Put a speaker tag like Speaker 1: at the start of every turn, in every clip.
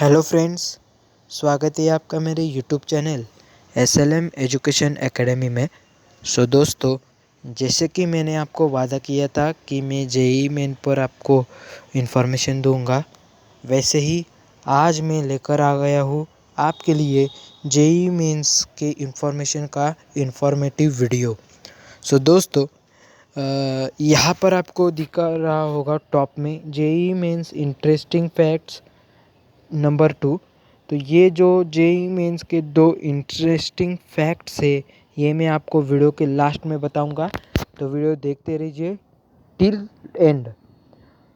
Speaker 1: Hello friends, स्वागत है आपका मेरे YouTube channel SLM education academy में। दोस्तों, जैसे कि मैंने आपको वादा किया था कि मैं जेई मेन पर आपको इन्फॉर्मेशन दूंगा, वैसे ही आज मैं लेकर आ गया हूँ आपके लिए जेई मेंस के इन्फॉर्मेशन का इन्फॉर्मेटिव वीडियो। दोस्तों, यहाँ पर आपको दिख रहा होगा टॉप में JEE Mains interesting facts number 2। तो ये जो जेई मेंस के 2 इंटरेस्टिंग फैक्ट्स है, ये मैं आपको वीडियो के लास्ट में बताऊंगा, तो वीडियो देखते रहिए टिल एंड।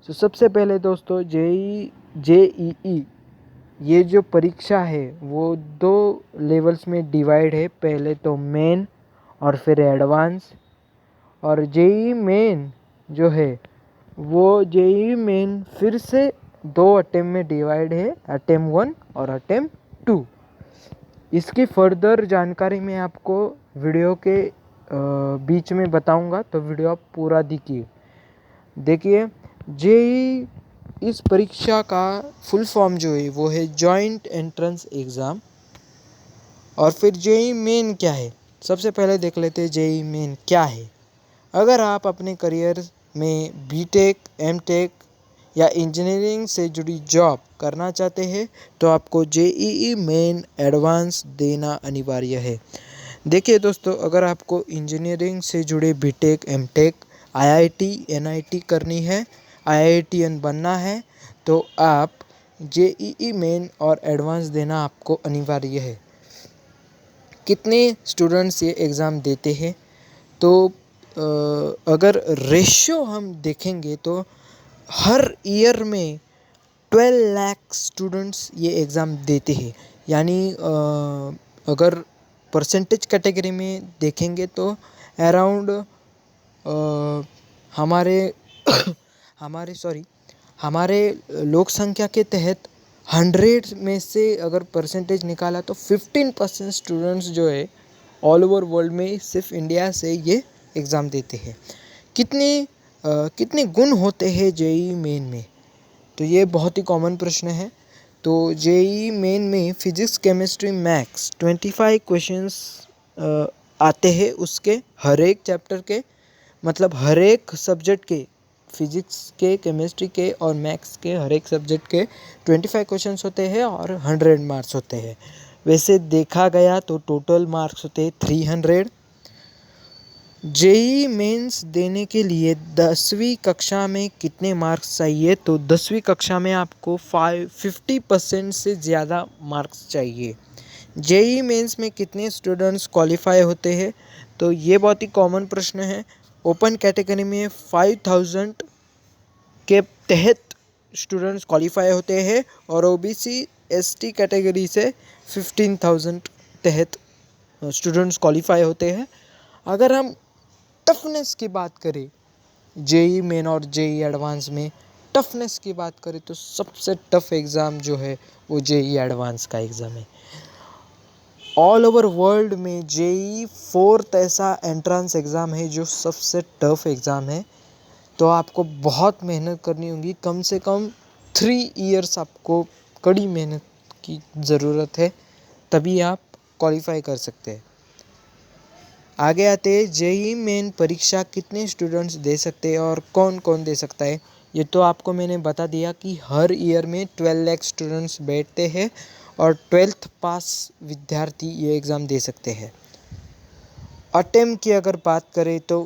Speaker 1: सबसे पहले दोस्तों, जेईई ये जो परीक्षा है वो 2 लेवल्स में डिवाइड है। पहले तो मेन और फिर एडवांस। और जेईई मेन जो है वो जेईई मेन फिर से 2 अटेम्प्ट में डिवाइड है, अटेम्प्ट 1 और अटेम्प्ट 2। इसकी फर्दर जानकारी मैं आपको वीडियो के बीच में बताऊंगा, तो वीडियो आप पूरा देखिए। जेईई इस परीक्षा का फुल फॉर्म जो है वो है जॉइंट एंट्रेंस एग्ज़ाम। और फिर जेईई मेन क्या है, सबसे पहले देख लेते हैं जेईई मेन क्या है। अगर आप अपने करियर में बीटेक, एमटेक या इंजीनियरिंग से जुड़ी जॉब करना चाहते हैं तो आपको जेईई मेन एडवांस देना अनिवार्य है। देखिए दोस्तों, अगर आपको इंजीनियरिंग से जुड़े बीटेक, एमटेक, आईआईटी, एनआईटी करनी है, आईआईटीएन बनना है, तो आप जेईई मेन और एडवांस देना आपको अनिवार्य है। कितने स्टूडेंट्स ये एग्ज़ाम देते हैं, तो अगर रेशियो हम देखेंगे तो हर ईयर में 12 लाख स्टूडेंट्स ये एग्ज़ाम देते हैं। यानी अगर परसेंटेज कैटेगरी में देखेंगे तो अराउंड हमारे हमारे लोक संख्या के तहत 100 में से अगर परसेंटेज निकाला तो 15% स्टूडेंट्स जो है ऑल ओवर वर्ल्ड में सिर्फ इंडिया से ये एग्ज़ाम देते हैं। कितने गुण होते हैं जेईई मेन में, तो ये बहुत ही कॉमन प्रश्न है। तो जेईई मेन में फिजिक्स, केमिस्ट्री, मैथ्स 25 क्वेश्चंस आते हैं उसके हर एक चैप्टर के, मतलब हर एक सब्जेक्ट के, फिजिक्स के, केमिस्ट्री के और मैथ्स के हर एक सब्जेक्ट के 25 क्वेश्चंस होते हैं और 100 मार्क्स होते हैं। वैसे देखा गया तो टोटल मार्क्स होते हैं 300। जेईई मेंस देने के लिए 10वीं कक्षा में कितने मार्क्स चाहिए, तो 10वीं कक्षा में आपको 50% से ज़्यादा मार्क्स चाहिए। जेईई मेंस में कितने स्टूडेंट्स क्वालिफाई होते हैं, तो ये बहुत ही कॉमन प्रश्न है। ओपन कैटेगरी में 5000 के तहत स्टूडेंट्स क्वालिफाई होते हैं और ओबीसी एसटी कैटेगरी से 15,000 तहत स्टूडेंट्स क्वालिफाई होते हैं। अगर हम टफनेस की बात करें, जेईई मेन और जेईई एडवांस में टफनेस की बात करें तो सबसे टफ एग्ज़ाम जो है वो जेईई एडवांस का एग्ज़ाम है। ऑल ओवर वर्ल्ड में जेईई 4th ऐसा एंट्रेंस एग्ज़ाम है जो सबसे टफ एग्ज़ाम है। तो आपको बहुत मेहनत करनी होगी, कम से कम 3 इयर्स आपको कड़ी मेहनत की ज़रूरत है, तभी आप क्वालिफाई कर सकते हैं। आगे आते हैं, जेईई मेन परीक्षा कितने स्टूडेंट्स दे सकते हैं और कौन कौन दे सकता है। ये तो आपको मैंने बता दिया कि हर ईयर में 12 लाख स्टूडेंट्स बैठते हैं और 12th पास विद्यार्थी ये एग्ज़ाम दे सकते हैं। अटेम्प्ट की अगर बात करें तो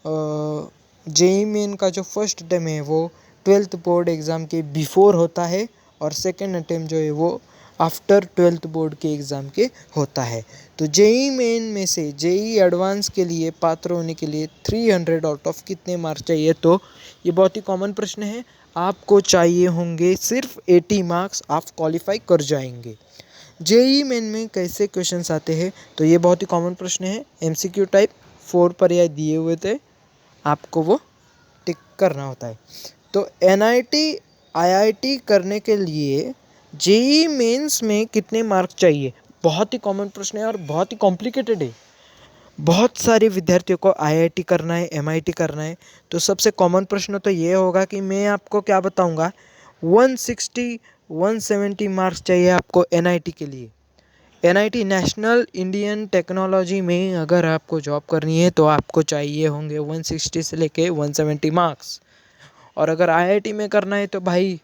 Speaker 1: जेईई मेन का जो फर्स्ट अटेम्प्ट है वो 12th बोर्ड एग्ज़ाम के बिफोर होता है और सेकेंड अटेम्प्ट जो है वो आफ्टर 12th बोर्ड के एग्ज़ाम के होता है। तो जेईई मेन में से जेईई एडवांस के लिए पात्र होने के लिए 300 आउट ऑफ कितने मार्क्स चाहिए, तो ये बहुत ही कॉमन प्रश्न है। आपको चाहिए होंगे सिर्फ 80 मार्क्स, आप क्वालिफाई कर जाएंगे। जेईई मेन में कैसे क्वेश्चंस आते हैं, तो ये बहुत ही कॉमन प्रश्न है, एमसीक्यू टाइप 4 पर्याय दिए हुए थे, आपको वो टिक करना होता है। तो एनआईटी, आईआईटी करने के लिए जेईई मेंस में कितने मार्क्स चाहिए, बहुत ही कॉमन प्रश्न है और बहुत ही कॉम्प्लिकेटेड है। बहुत सारे विद्यार्थियों को आईआईटी करना है, एमआईटी करना है, तो सबसे कॉमन प्रश्न तो ये होगा कि मैं आपको क्या बताऊंगा, 160 170 मार्क्स चाहिए आपको एनआईटी के लिए। एनआईटी नेशनल इंडियन टेक्नोलॉजी में अगर आपको जॉब करनी है तो आपको चाहिए होंगे 160 से लेके 170 मार्क्स। और अगर आईआईटी में करना है तो भाई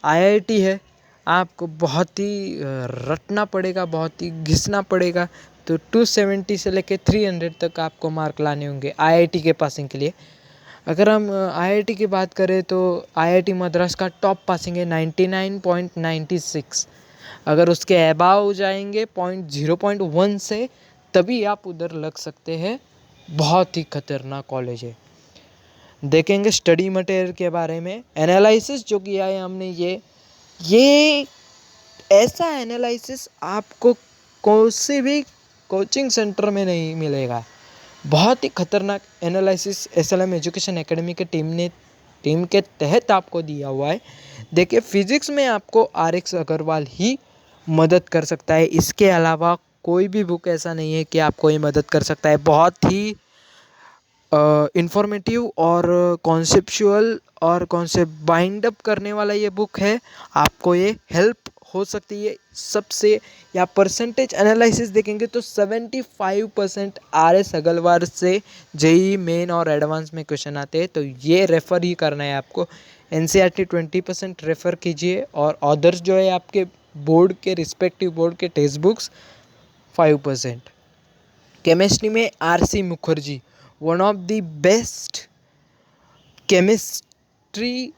Speaker 1: आईआईटी है, आपको बहुत ही रटना पड़ेगा, बहुत ही घिसना पड़ेगा। तो 270 से लेके 300 तक आपको मार्क लाने होंगे आईआईटी के पासिंग के लिए। अगर हम आईआईटी की बात करें तो आईआईटी मद्रास का टॉप पासिंग है 99.96। अगर उसके अबाव जाएंगे 0.1 से तभी आप उधर लग सकते हैं। बहुत ही खतरनाक कॉलेज है। देखेंगे स्टडी मटेरियल के बारे में एनालिसिस जो किया है हमने, ये ऐसा एनालिसिस आपको कोई भी कोचिंग सेंटर में नहीं मिलेगा। बहुत ही खतरनाक एनालिसिस एसएलएम एजुकेशन एकेडमी के टीम के तहत आपको दिया हुआ है। देखिए फिजिक्स में आपको आरएक्स अग्रवाल ही मदद कर सकता है, इसके अलावा कोई भी बुक ऐसा नहीं है कि आपको ये मदद कर सकता है। बहुत ही इंफॉर्मेटिव और कॉन्सेप्चुअल और कॉन्सेप्ट बाइंड अप करने वाला ये बुक है। आपको ये हेल्प हो सकती है सबसे। या परसेंटेज एनालिसिस देखेंगे तो 75% आरएस अग्रवाल से जेई मेन और एडवांस में क्वेश्चन आते हैं, तो ये रेफ़र ही करना है आपको। एनसीईआरटी 20% रेफ़र कीजिए और अदर्स जो है आपके बोर्ड के रिस्पेक्टिव बोर्ड के टेक्स्ट बुक्स 5%। केमिस्ट्री में RC Mukherjee one of the best chemistry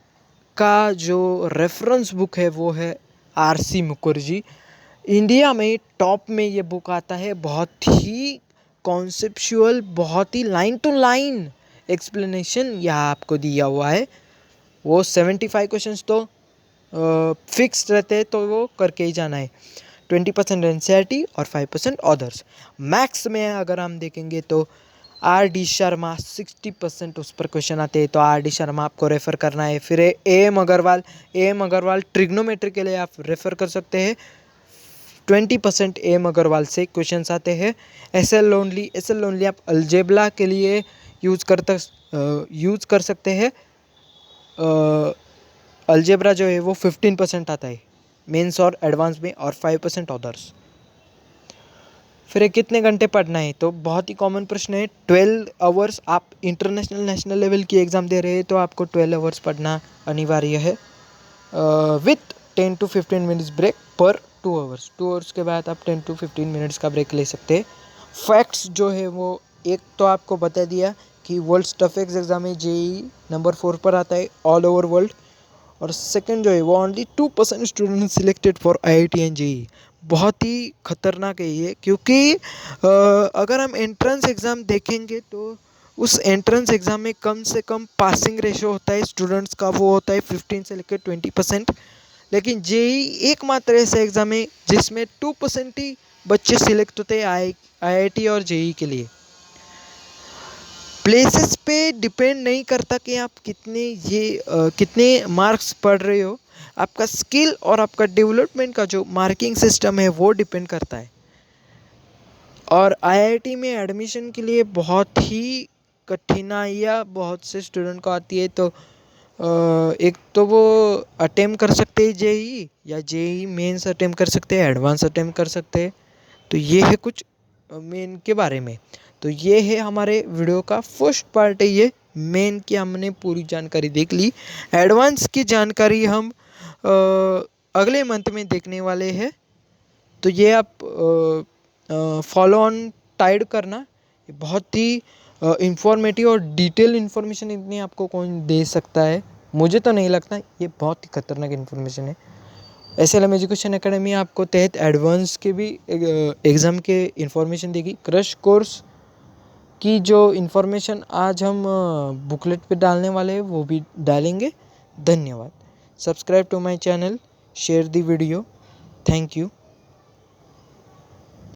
Speaker 1: का जो रेफरेंस बुक है वो है आरसी मुखर्जी। इंडिया में टॉप में ये बुक आता है। बहुत ही कॉन्सेप्चुअल, बहुत ही लाइन टू लाइन एक्सप्लेनेशन यहाँ आपको दिया हुआ है। वो 75 क्वेश्चंस तो फिक्स रहते हैं, तो वो करके ही जाना है। 20% एनसीईआरटी और 5% अदर्स। मैथ्स में अगर हम देखेंगे तो आर डी शर्मा 60% उस पर क्वेश्चन आते हैं, तो आर डी शर्मा आपको रेफ़र करना है। फिर एम अग्रवाल ट्रिग्नोमेट्री के लिए आप रेफ़र कर सकते हैं। 20% एम अग्रवाल से क्वेश्चंस आते हैं। एसएल लोनली आप अलजेब्रा के लिए यूज़ कर सकते हैं। अलजेब्रा जो है वो 15% आता है मेंस और एडवांस में, और 5% अदर्स। फिर कितने घंटे पढ़ना है, तो बहुत ही कॉमन प्रश्न है। 12 आवर्स। आप इंटरनेशनल नेशनल लेवल की एग्ज़ाम दे रहे हैं तो आपको 12 आवर्स पढ़ना अनिवार्य है, विथ 10 to 15 मिनट्स ब्रेक पर 2 आवर्स। 2 आवर्स के बाद आप 10 to 15 मिनट्स का ब्रेक ले सकते हैं। फैक्ट्स जो है वो एक तो आपको बता दिया कि वर्ल्ड टफेस्ट एग्जाम है, जेई नंबर 4 पर आता है ऑल ओवर वर्ल्ड। और सेकंड जो है वो only 2% student selected for IIT and JEE. बहुत ही खतरनाक है ये, क्योंकि अगर हम एंट्रेंस एग्ज़ाम देखेंगे तो उस एंट्रेंस एग्ज़ाम में कम से कम पासिंग रेशो होता है स्टूडेंट्स का, वो होता है 15 से लेकर 20%। लेकिन जेई एकमात्र ऐसा एग्ज़ाम है जिसमें 2% ही बच्चे सिलेक्ट होते हैं आईआईटी और जेई के लिए। प्लेसेस पे डिपेंड नहीं करता कि आप कितने मार्क्स पढ़ रहे हो। आपका स्किल और आपका डेवलपमेंट का जो मार्किंग सिस्टम है वो डिपेंड करता है। और आईआईटी में एडमिशन के लिए बहुत ही कठिनाइयाँ बहुत से स्टूडेंट को आती है। तो एक तो वो अटेम्प्ट कर सकते हैं जेई, या जेई मेंस अटेम्प्ट कर सकते हैं, एडवांस अटेम्प्ट कर सकते हैं। तो ये है कुछ मेन के बारे में। तो ये है हमारे वीडियो का फर्स्ट पार्ट है। ये मेन की हमने पूरी जानकारी देख ली। एडवांस की जानकारी हम अगले मंथ में देखने वाले हैं। तो ये आप फॉलो ऑन टाइड करना। ये बहुत ही इंफॉर्मेटिव और डिटेल इन्फॉर्मेशन इतनी आपको कौन दे सकता है, मुझे तो नहीं लगता। ये बहुत ही खतरनाक इन्फॉर्मेशन है। एसएलएम एजुकेशन एकेडमी आपको तहत एडवांस के भी एग्ज़ाम के इन्फॉर्मेशन देगी। क्रश कोर्स की जो इन्फॉर्मेशन आज हम बुकलेट पे डालने वाले हैं वो भी डालेंगे। धन्यवाद। Subscribe to my channel, share the video. Thank you.